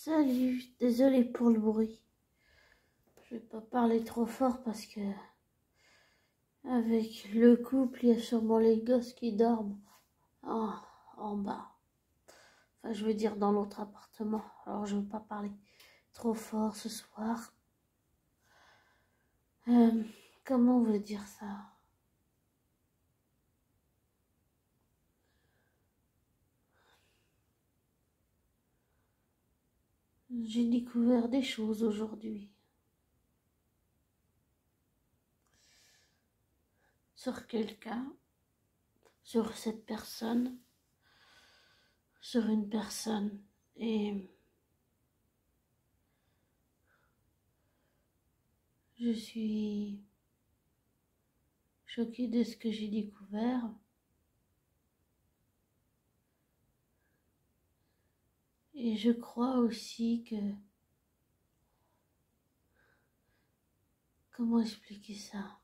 Salut, désolé pour le bruit. Je vais pas parler trop fort parce que avec le couple, il y a sûrement les gosses qui dorment en bas. Enfin, je veux dire dans l'autre appartement. Alors je veux pas parler trop fort ce soir. Comment on veut dire ça? J'ai découvert des choses aujourd'hui. Sur quelqu'un, sur cette personne, sur une personne. Et je suis choquée de ce que j'ai découvert. Et je crois aussi que... Comment expliquer ça?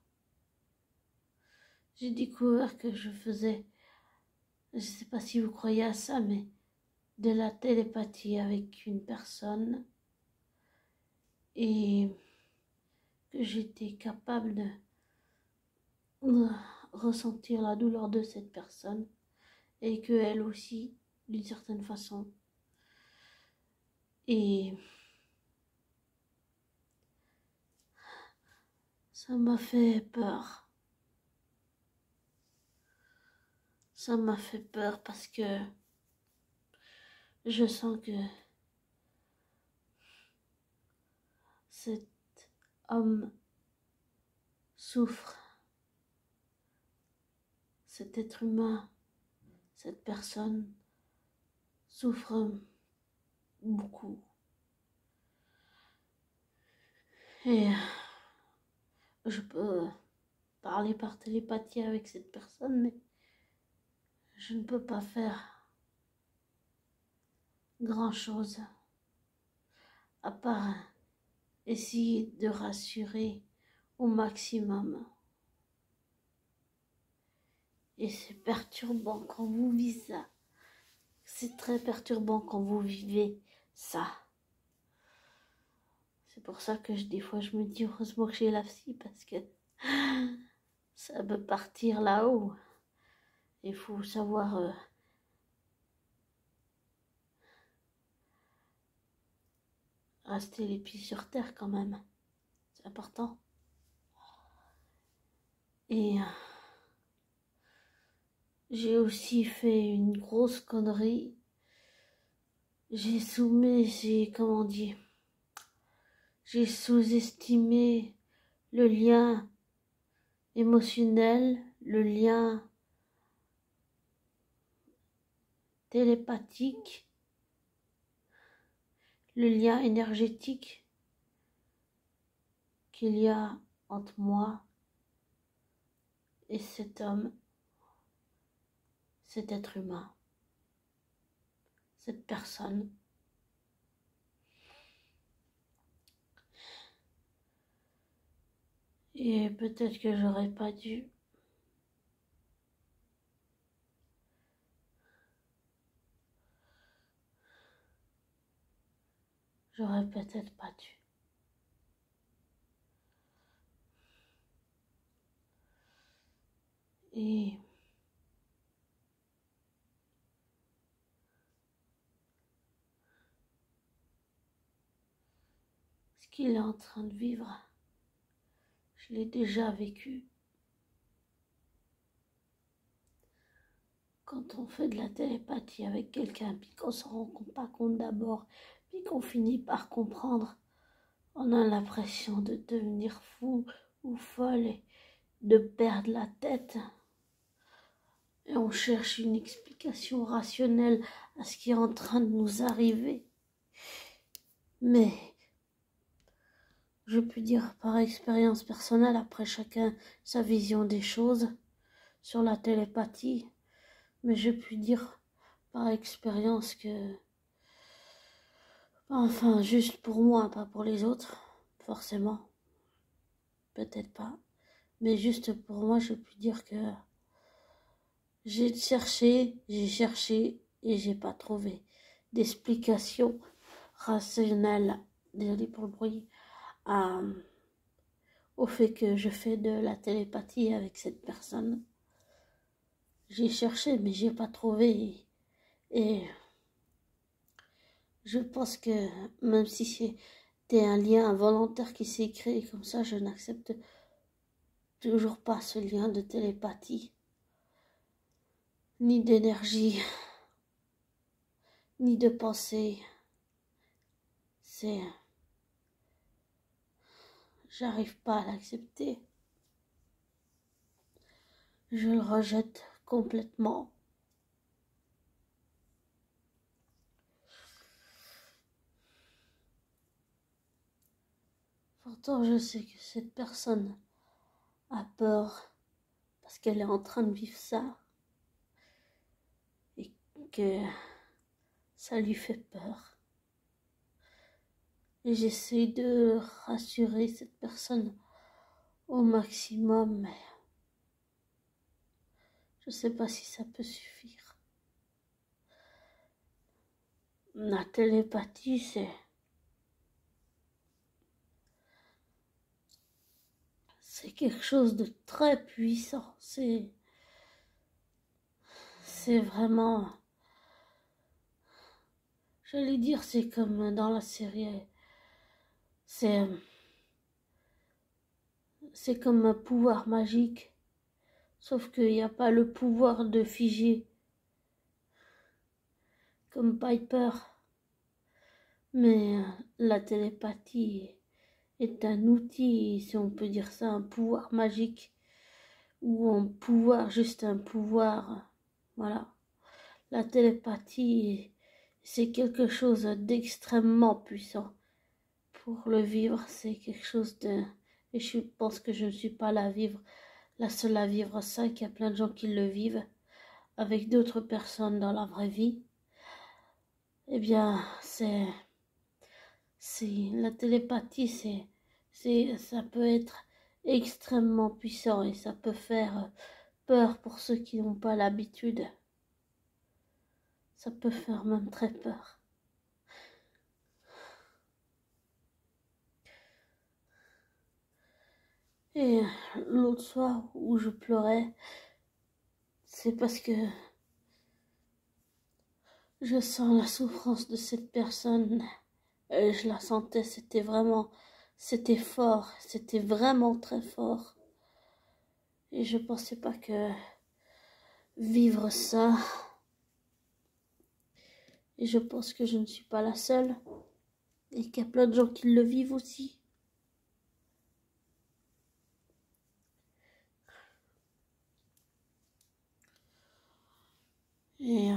J'ai découvert que je faisais... Je ne sais pas si vous croyez à ça, mais de la télépathie avec une personne. Et que j'étais capable de ressentir la douleur de cette personne. Et qu'elle aussi, d'une certaine façon. Et... ça m'a fait peur. Ça m'a fait peur parce que je sens que cet homme souffre. Cet être humain, cette personne souffre beaucoup. Et je peux parler par télépathie avec cette personne, mais je ne peux pas faire grand-chose à part essayer de rassurer au maximum. Et c'est perturbant quand vous vivez ça. C'est très perturbant quand vous vivez ça. C'est pour ça que des fois je me dis heureusement que j'ai la psy parce que ça peut partir là-haut. Il faut savoir rester les pieds sur terre quand même. C'est important. Et j'ai aussi fait une grosse connerie. J'ai sous-estimé le lien émotionnel, le lien télépathique, le lien énergétique qu'il y a entre moi et cet homme, cet être humain, cette personne. Et peut-être que j'aurais pas dû. J'aurais peut-être pas dû. Et ce qu'il est en train de vivre, je l'ai déjà vécu. Quand on fait de la télépathie avec quelqu'un, puis qu'on se rend pas compte d'abord, puis qu'on finit par comprendre, on a l'impression de devenir fou ou folle et de perdre la tête. Et on cherche une explication rationnelle à ce qui est en train de nous arriver. Mais je peux dire par expérience personnelle, après chacun sa vision des choses sur la télépathie, mais je peux dire par expérience que, enfin, juste pour moi, pas pour les autres, forcément, peut-être pas, mais juste pour moi, je peux dire que j'ai cherché et j'ai pas trouvé d'explication rationnel, désolé pour le bruit, au fait que je fais de la télépathie avec cette personne. J'ai cherché, mais j'ai pas trouvé. Et je pense que même si c'était un lien involontaire qui s'est créé comme ça, je n'accepte toujours pas ce lien de télépathie, ni d'énergie, ni de pensée. J'arrive pas à l'accepter. Je le rejette complètement. Pourtant, je sais que cette personne a peur parce qu'elle est en train de vivre ça et que ça lui fait peur. Et j'essaie de rassurer cette personne au maximum, mais je sais pas si ça peut suffire. La télépathie, c'est quelque chose de très puissant. C'est vraiment, j'allais dire, c'est comme dans la série, c'est comme un pouvoir magique, sauf qu'il n'y a pas le pouvoir de figer, comme Piper. Mais la télépathie est un outil, si on peut dire ça, un pouvoir magique, ou un pouvoir, juste un pouvoir, voilà. La télépathie, c'est quelque chose d'extrêmement puissant. Pour le vivre, c'est quelque chose de... Et je pense que je ne suis pas la seule à vivre ça, qu'il y a plein de gens qui le vivent avec d'autres personnes dans la vraie vie. Eh bien, la télépathie, ça peut être extrêmement puissant et ça peut faire peur pour ceux qui n'ont pas l'habitude. Ça peut faire même très peur. Et l'autre soir où je pleurais, c'est parce que je sens la souffrance de cette personne. Et je la sentais, c'était fort, c'était vraiment très fort. Et je pensais pas que vivre ça, et je pense que je ne suis pas la seule, et qu'il y a plein de gens qui le vivent aussi. Et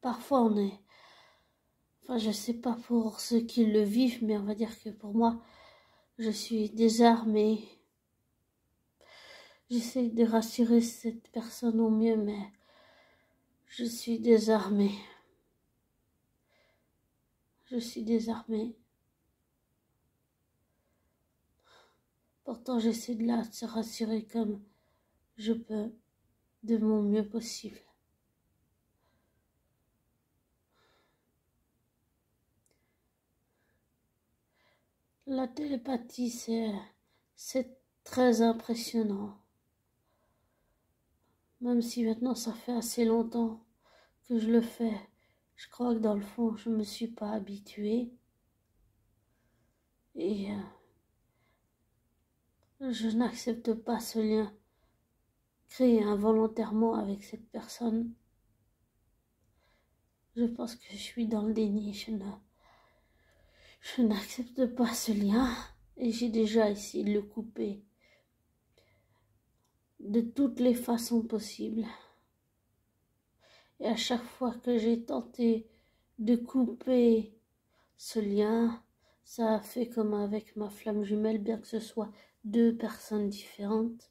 parfois enfin je sais pas pour ceux qui le vivent, mais on va dire que pour moi, je suis désarmée. J'essaie de rassurer cette personne au mieux, mais je suis désarmée. Je suis désarmée. Pourtant, j'essaie de la se rassurer comme je peux, de mon mieux possible. La télépathie, c'est très impressionnant. Même si maintenant ça fait assez longtemps que je le fais, je crois que dans le fond, je ne me suis pas habituée. Et je n'accepte pas ce lien créé involontairement avec cette personne. Je pense que je suis dans le déni. Je n'accepte pas ce lien et j'ai déjà essayé de le couper de toutes les façons possibles. Et à chaque fois que j'ai tenté de couper ce lien, ça a fait comme avec ma flamme jumelle, bien que ce soit deux personnes différentes.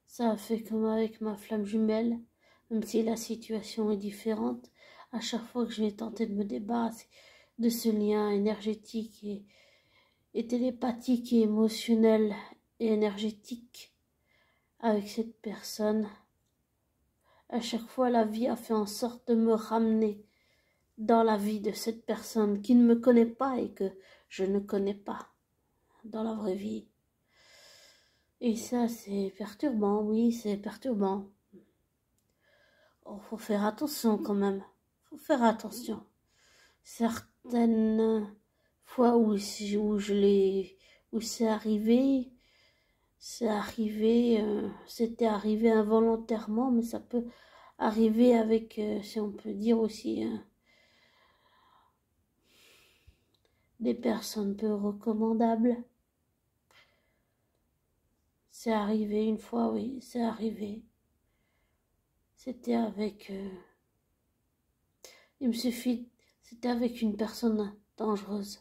Ça a fait comme avec ma flamme jumelle, même si la situation est différente. À chaque fois que j'ai tenté de me débarrasser de ce lien énergétique et télépathique et émotionnel et énergétique avec cette personne, à chaque fois la vie a fait en sorte de me ramener dans la vie de cette personne qui ne me connaît pas et que je ne connais pas dans la vraie vie. Et ça, c'est perturbant, oui, c'est perturbant. Oh, faut faire attention quand même. Faut faire attention. Certaines fois où c'est arrivé, c'était arrivé involontairement, mais ça peut arriver avec, si on peut dire aussi, des personnes peu recommandables. C'est arrivé une fois, oui, c'est arrivé. C'était avec, c'était avec une personne dangereuse.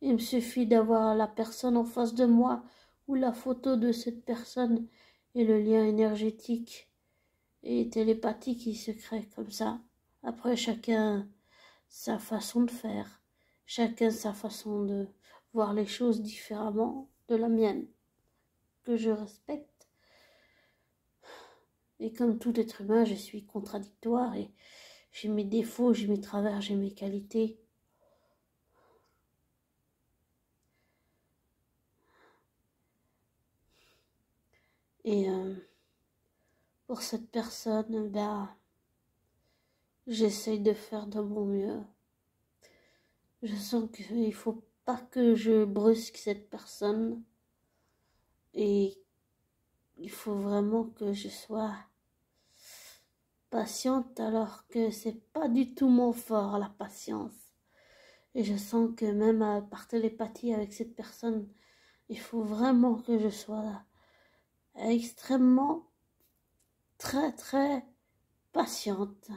Il me suffit d'avoir la personne en face de moi ou la photo de cette personne et le lien énergétique et télépathique qui se crée comme ça. Après, chacun sa façon de faire, chacun sa façon de voir les choses différemment de la mienne, que je respecte. Et comme tout être humain, je suis contradictoire et j'ai mes défauts, j'ai mes travers, j'ai mes qualités. Et pour cette personne, j'essaye de faire de mon mieux. Je sens qu'il ne faut pas que je brusque cette personne. Et il faut vraiment que je sois patiente alors que c'est pas du tout mon fort, la patience. Et je sens que même par télépathie avec cette personne, il faut vraiment que je sois là, extrêmement, très, très patiente.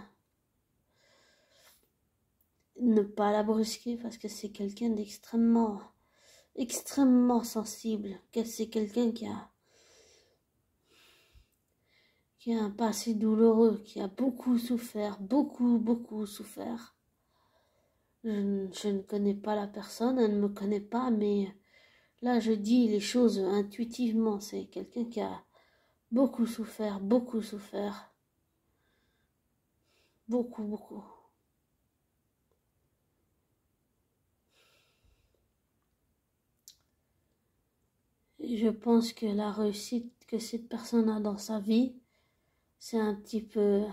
Ne pas la brusquer parce que c'est quelqu'un d'extrêmement, extrêmement sensible. C'est quelqu'un qui a un passé douloureux, qui a beaucoup souffert, beaucoup souffert. Je ne connais pas la personne, elle ne me connaît pas, mais là je dis les choses intuitivement. C'est quelqu'un qui a beaucoup souffert, beaucoup. Et je pense que la réussite que cette personne a dans sa vie, c'est un petit peu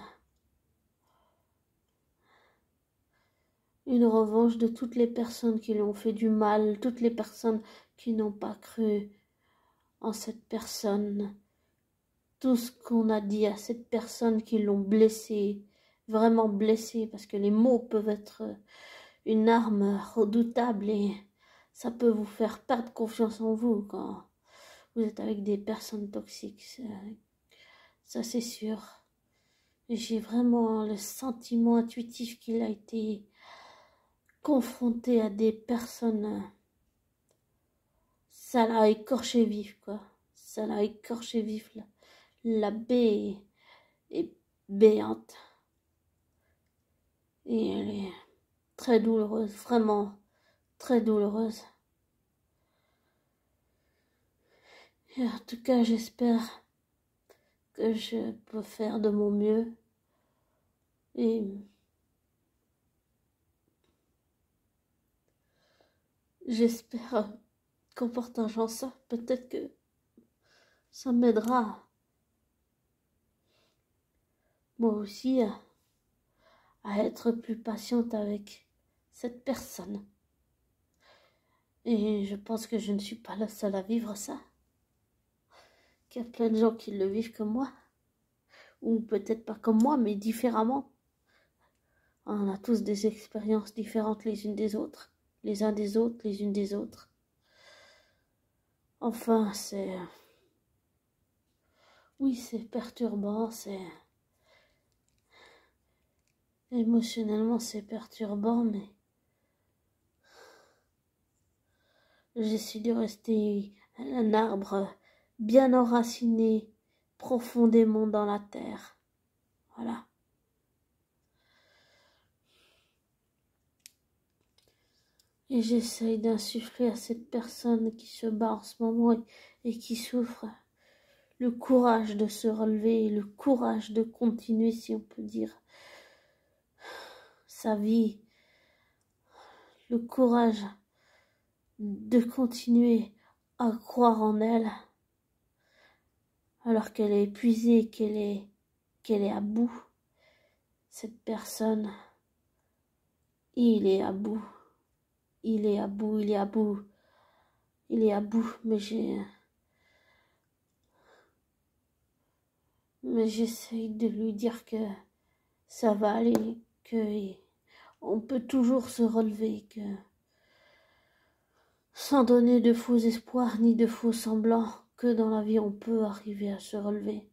une revanche de toutes les personnes qui lui ont fait du mal, toutes les personnes qui n'ont pas cru en cette personne. Tout ce qu'on a dit à cette personne qui l'ont blessée, vraiment blessée, parce que les mots peuvent être une arme redoutable et ça peut vous faire perdre confiance en vous quand vous êtes avec des personnes toxiques. Ça c'est sûr. J'ai vraiment le sentiment intuitif qu'il a été confronté à des personnes. Ça l'a écorché vif, quoi. Ça l'a écorché vif, là. La baie est béante. Et elle est très douloureuse, vraiment très douloureuse. Et en tout cas, j'espère que je peux faire de mon mieux. Et j'espère qu'en partageant ça, peut-être que ça m'aidera moi aussi à être plus patiente avec cette personne. Et je pense que je ne suis pas la seule à vivre ça. Qu'il y a plein de gens qui le vivent comme moi. Ou peut-être pas comme moi, mais différemment. On a tous des expériences différentes les unes des autres. Les uns des autres, les unes des autres. Enfin, c'est... Oui, c'est perturbant, c'est... Émotionnellement, c'est perturbant, mais... J'essaie de rester un arbre bien enraciné profondément dans la terre. Voilà. Et j'essaye d'insuffler à cette personne qui se bat en ce moment et qui souffre le courage de se relever, le courage de continuer, si on peut dire, sa vie, le courage de continuer à croire en elle, alors qu'elle est épuisée, qu'elle est à bout. Cette personne, il est à bout, il est à bout, il est à bout, il est à bout, mais j'essaye de lui dire que ça va aller, que on peut toujours se relever, que sans donner de faux espoirs ni de faux semblants, que dans la vie on peut arriver à se relever.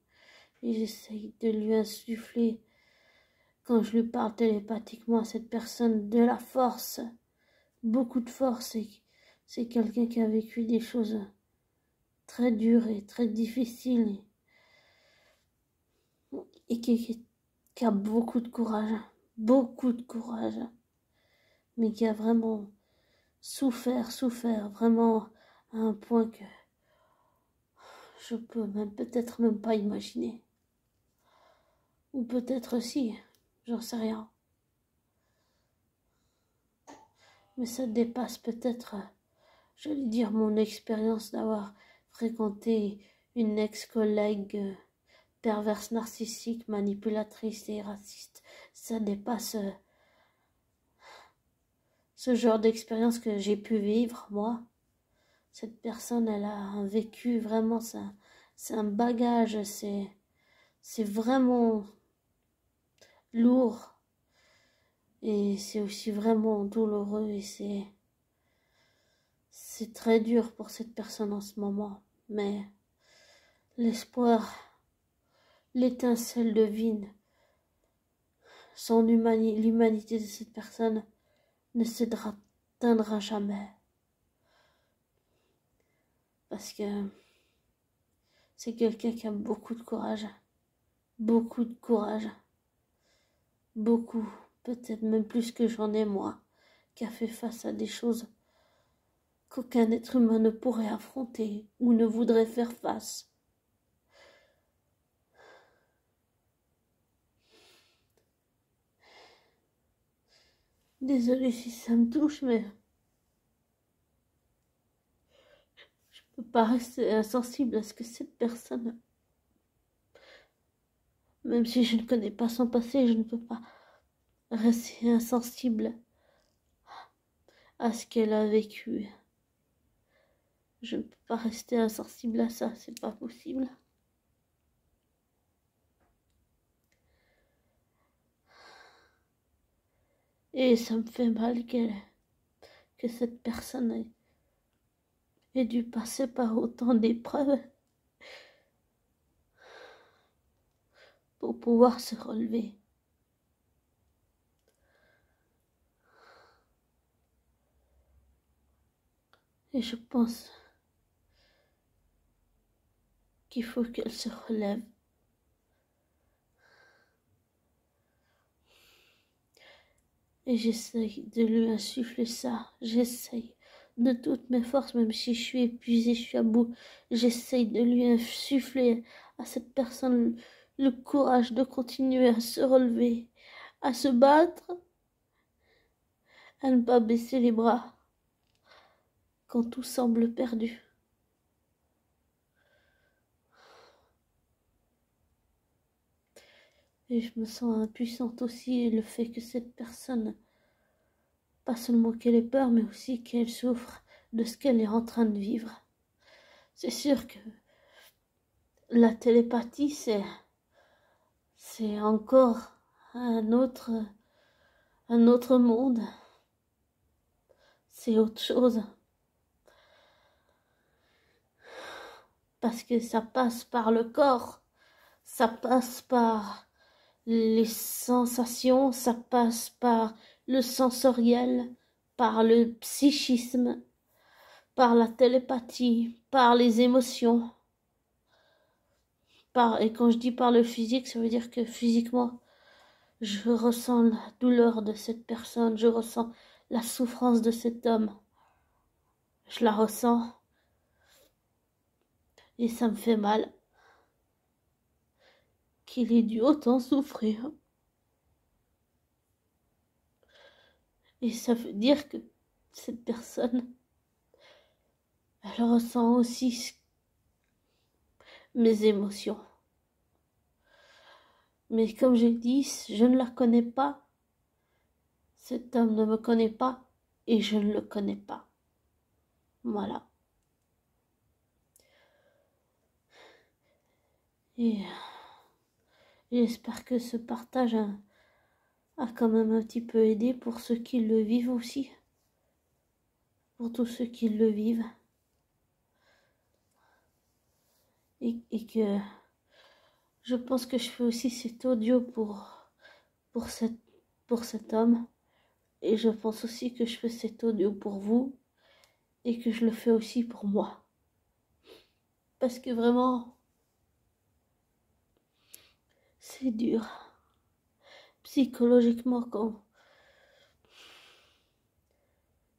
Et j'essaye de lui insuffler, quand je lui parle télépathiquement à cette personne, de la force, beaucoup de force. Et c'est quelqu'un qui a vécu des choses très dures et très difficiles et qui a beaucoup de courage, mais qui a vraiment souffert, vraiment à un point que je peux même peut-être même pas imaginer. Ou peut-être si, j'en sais rien. Mais ça dépasse peut-être, j'allais dire, mon expérience d'avoir fréquenté une ex-collègue perverse, narcissique, manipulatrice et raciste. Ça dépasse ce genre d'expérience que j'ai pu vivre, moi. Cette personne, elle a un vécu, vraiment, c'est un bagage, c'est vraiment lourd. Et c'est aussi vraiment douloureux et c'est très dur pour cette personne en ce moment. Mais l'espoir, l'étincelle divine, l'humanité de cette personne ne s'éteindra jamais. Parce que c'est quelqu'un qui a beaucoup de courage. Beaucoup de courage. Beaucoup. Peut-être même plus que j'en ai moi. Qui a fait face à des choses qu'aucun être humain ne pourrait affronter ou ne voudrait faire face. Désolée si ça me touche, mais je peux pas rester insensible à ce que cette personne, même si je ne connais pas son passé, je ne peux pas rester insensible à ce qu'elle a vécu. Je ne peux pas rester insensible à ça, c'est pas possible. Et ça me fait mal que cette personne ait dû passer par autant d'épreuves pour pouvoir se relever. Et je pense qu'il faut qu'elle se relève. Et j'essaye de lui insuffler ça. J'essaye de toutes mes forces, même si je suis épuisée, je suis à bout. J'essaye de lui insuffler à cette personne le courage de continuer à se relever, à se battre, à ne pas baisser les bras quand tout semble perdu. Et je me sens impuissante aussi, et le fait que cette personne, pas seulement qu'elle ait peur, mais aussi qu'elle souffre de ce qu'elle est en train de vivre. C'est sûr que la télépathie, c'est encore un autre monde. C'est autre chose. Parce que ça passe par le corps, ça passe par les sensations, ça passe par le sensoriel, par le psychisme, par la télépathie, par les émotions. Et quand je dis par le physique, ça veut dire que physiquement, je ressens la douleur de cette personne, je ressens la souffrance de cet homme. Je la ressens et ça me fait mal qu'il ait dû autant souffrir. Et ça veut dire que cette personne, elle ressent aussi mes émotions. Mais comme j'ai dit, je ne la connais pas. Cet homme ne me connaît pas et je ne le connais pas. Voilà. Et j'espère que ce partage a quand même un petit peu aidé pour ceux qui le vivent aussi. Pour tous ceux qui le vivent. Et que je pense que je fais aussi cet audio pour cet homme. Et je pense aussi que je fais cet audio pour vous. Et que je le fais aussi pour moi. Parce que vraiment, c'est dur. Psychologiquement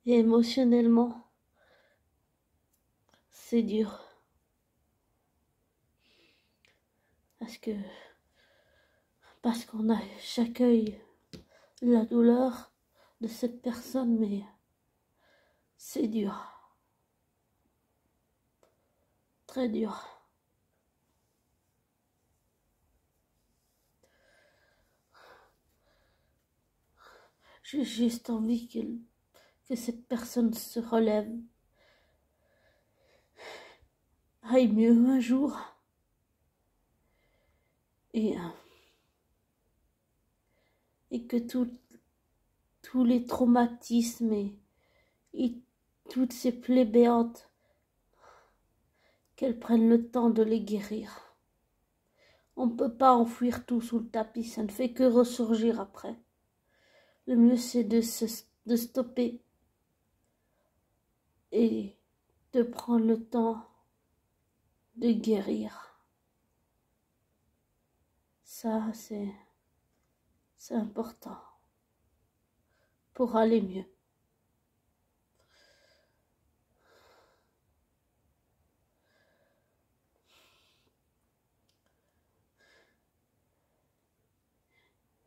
et émotionnellement, c'est dur. Parce qu'on a j'accueille la douleur de cette personne, mais c'est dur. Très dur. J'ai juste envie que cette personne se relève, aille mieux un jour. Et que tous les traumatismes et toutes ces plaies béantes, qu'elle prenne le temps de les guérir. On ne peut pas enfouir tout sous le tapis, ça ne fait que ressurgir après. Le mieux c'est de stopper et de prendre le temps de guérir. Ça, c'est important pour aller mieux.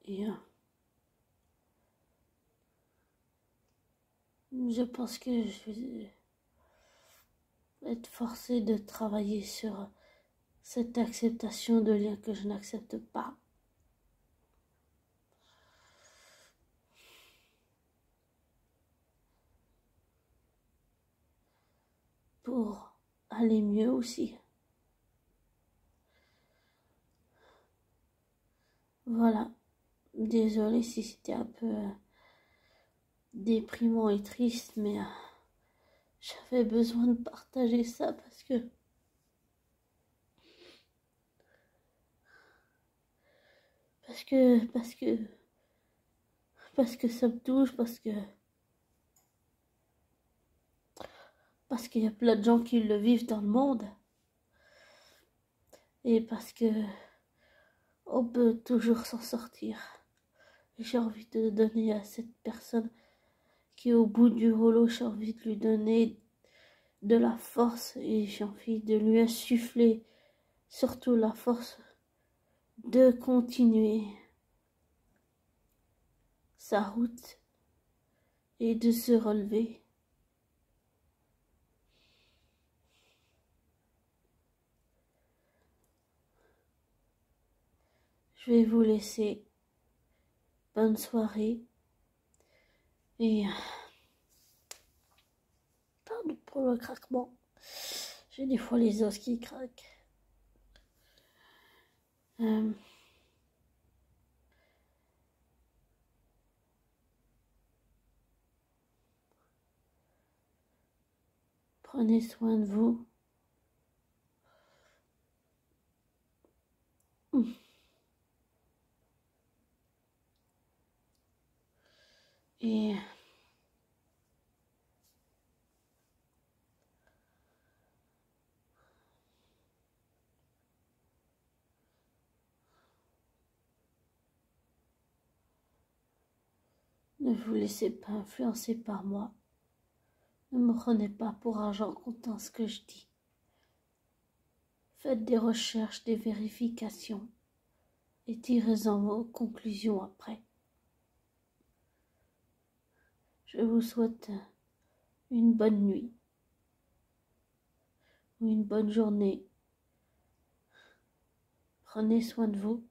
Et je pense que je vais être forcée de travailler sur cette acceptation de liens que je n'accepte pas. Pour aller mieux aussi. Voilà. Désolée si c'était un peu déprimant et triste, mais j'avais besoin de partager ça parce que ça me touche, parce qu'il y a plein de gens qui le vivent dans le monde, et parce que on peut toujours s'en sortir. J'ai envie de donner à cette personne qui est au bout du rouleau, j'ai envie de lui donner de la force et j'ai envie de lui insuffler surtout la force de continuer sa route et de se relever. Je vais vous laisser. Bonne soirée. Et pardon pour le craquement. J'ai des fois les os qui craquent. Prenez soin de vous. Et ne vous laissez pas influencer par moi. Ne me prenez pas pour argent comptant ce que je dis. Faites des recherches, des vérifications et tirez-en vos conclusions après. Je vous souhaite une bonne nuit ou une bonne journée. Prenez soin de vous.